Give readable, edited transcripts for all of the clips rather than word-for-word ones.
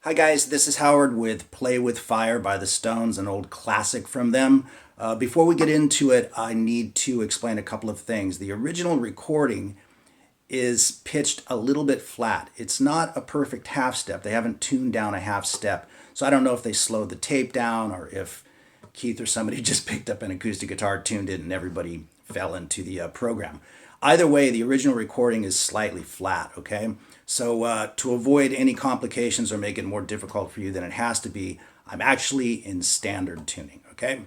Hi guys, this is Howard with Play with Fire by the Stones, an old classic from them. Before we get into it, I need to explain a couple of things. The original recording is pitched a little bit flat. It's not a perfect half step. They haven't tuned down a half step. So I don't know if they slowed the tape down or if Keith or somebody just picked up an acoustic guitar, tuned it, and everybody fell into the program. Either way, the original recording is slightly flat, okay? So to avoid any complications or make it more difficult for you than it has to be, I'm actually in standard tuning, okay?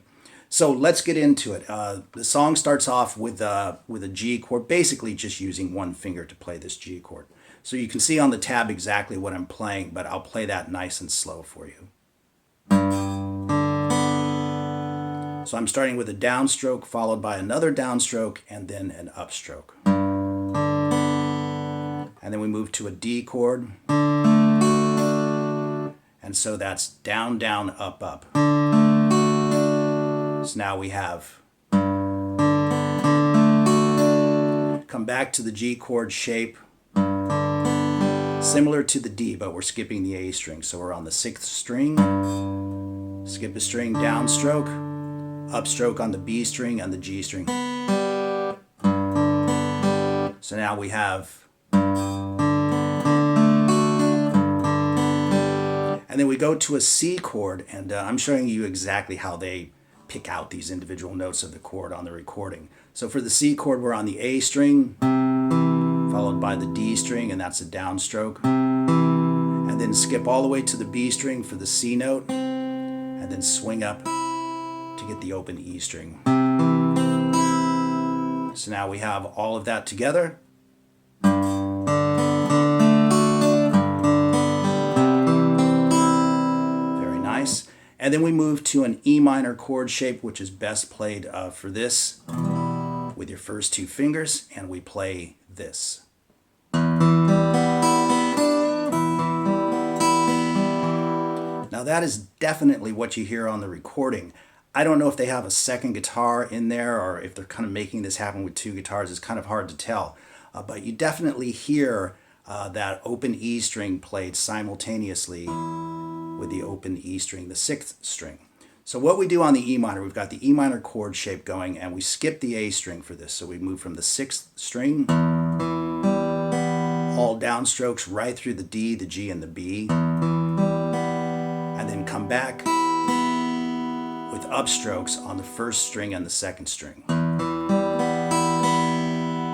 So let's get into it. The song starts off with a G chord, basically just using one finger to play this G chord. So you can see on the tab exactly what I'm playing, but I'll play that nice and slow for you. So I'm starting with a downstroke followed by another downstroke and then an upstroke. And then we move to a D chord. And so that's down, down, up, up. So now we have come back to the G chord shape, similar to the D, but we're skipping the A string. So we're on the 6th string, skip a string, downstroke, upstroke on the B string and the G string. So now we have, and then we go to a C chord, and I'm showing you exactly how they pick out these individual notes of the chord on the recording. So for the C chord, we're on the A string, followed by the D string, and that's a downstroke. And then skip all the way to the B string for the C note, and then swing up to get the open E string. So now we have all of that together. Very nice. And then we move to an E minor chord shape, which is best played for this with your first two fingers, and we play this. Now that is definitely what you hear on the recording. I don't know if they have a second guitar in there or if they're kind of making this happen with two guitars. It's kind of hard to tell. But you definitely hear that open E string played simultaneously with the open E string, the 6th string. So what we do on the E minor, we've got the E minor chord shape going, and we skip the A string for this. So we move from the 6th string, all downstrokes right through the D, the G, and the B, and then come back with upstrokes on the 1st string and the 2nd string.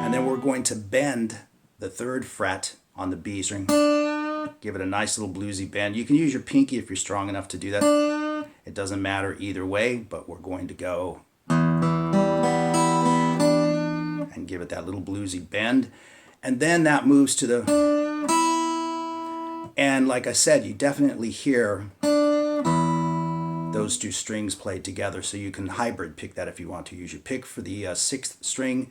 And then we're going to bend the 3rd fret on the B string. Give it a nice little bluesy bend. You can use your pinky if you're strong enough to do that. It doesn't matter either way, but we're going to go and give it that little bluesy bend. And then that moves to the, and like I said, you definitely hear those two strings played together, so you can hybrid pick that if you want to. Use your pick for the 6th string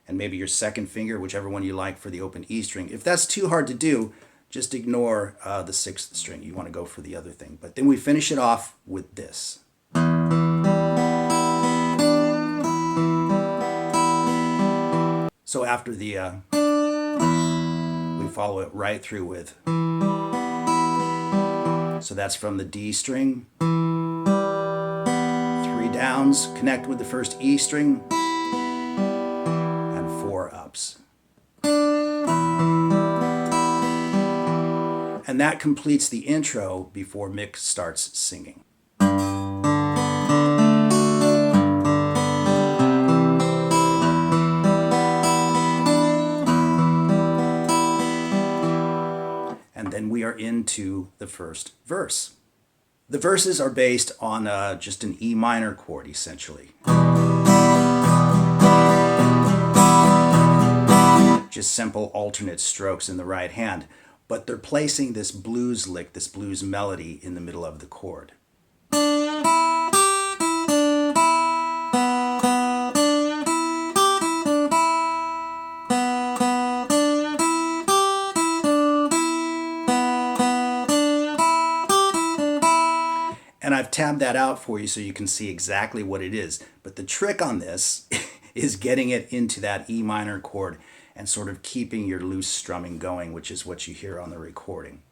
and maybe your 2nd finger, whichever one you like, for the open E string. If that's too hard to do, just ignore the 6th string. You want to go for the other thing. But then we finish it off with this. So after the, we follow it right through with, so that's from the D string, 3 downs, connect with the 1st E string, and 4 ups. And that completes the intro before Mick starts singing. And then we are into the first verse. The verses are based on just an E minor chord, essentially. Just simple alternate strokes in the right hand. But they're placing this blues lick, this blues melody, in the middle of the chord. And I've tabbed that out for you so you can see exactly what it is. But the trick on this is getting it into that E minor chord and sort of keeping your loose strumming going, which is what you hear on the recording.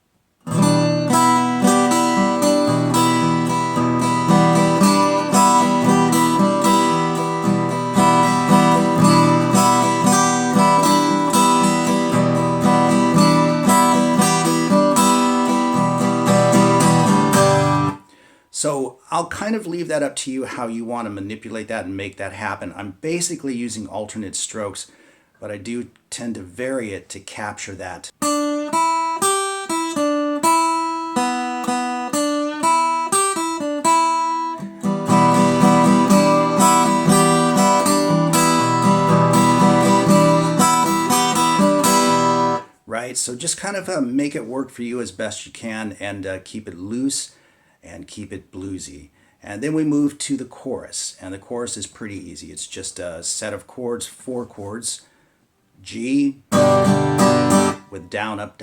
I'll kind of leave that up to you how you want to manipulate that and make that happen. I'm basically using alternate strokes, but I do tend to vary it to capture that. Right? So just kind of make it work for you as best you can, and keep it loose and keep it bluesy. And then we move to the chorus, and the chorus is pretty easy. It's just a set of chords, 4 chords. G with down, up,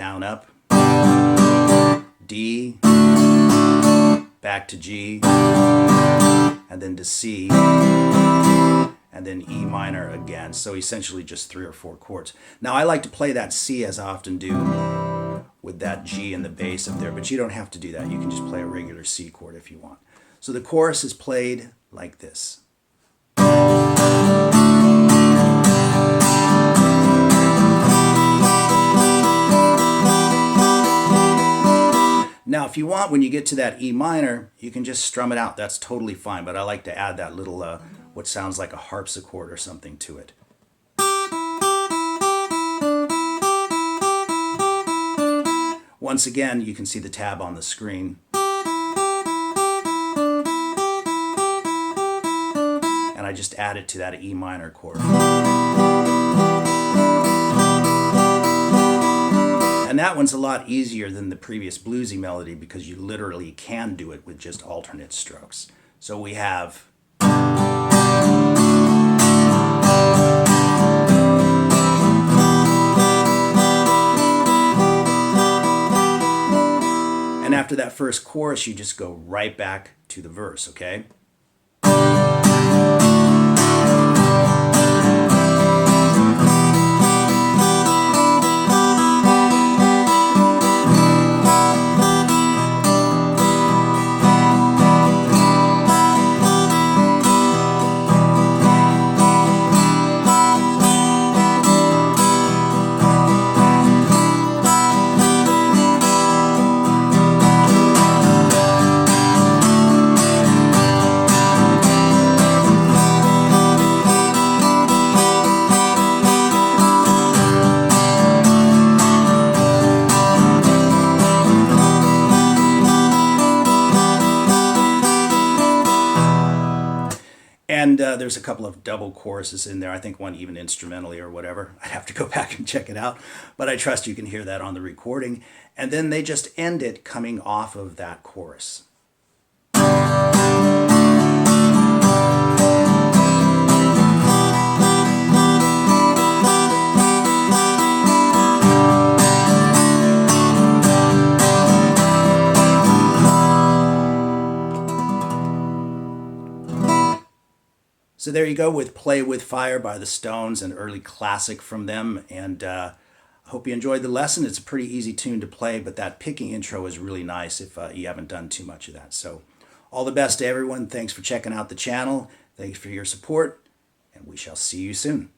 D, back to G, and then to C, and then E minor again. So essentially just 3 or 4 chords. Now I like to play that C, as I often do, with that G in the bass up there, but you don't have to do that. You can just play a regular C chord if you want. So the chorus is played like this. Now, if you want, when you get to that E minor, you can just strum it out. That's totally fine, but I like to add that little, what sounds like a harpsichord or something to it. Once again, you can see the tab on the screen. And I just add it to that E minor chord. And that one's a lot easier than the previous bluesy melody because you literally can do it with just alternate strokes. So we have... And after that first chorus, you just go right back to the verse, okay? And there's a couple of double choruses in there. I think one even instrumentally or whatever. I'd have to go back and check it out. But I trust you can hear that on the recording. And then they just end it coming off of that chorus. So there you go with Play With Fire by the Stones, an early classic from them. And I hope you enjoyed the lesson. It's a pretty easy tune to play, but that picking intro is really nice if you haven't done too much of that. So all the best to everyone. Thanks for checking out the channel. Thanks for your support, and we shall see you soon.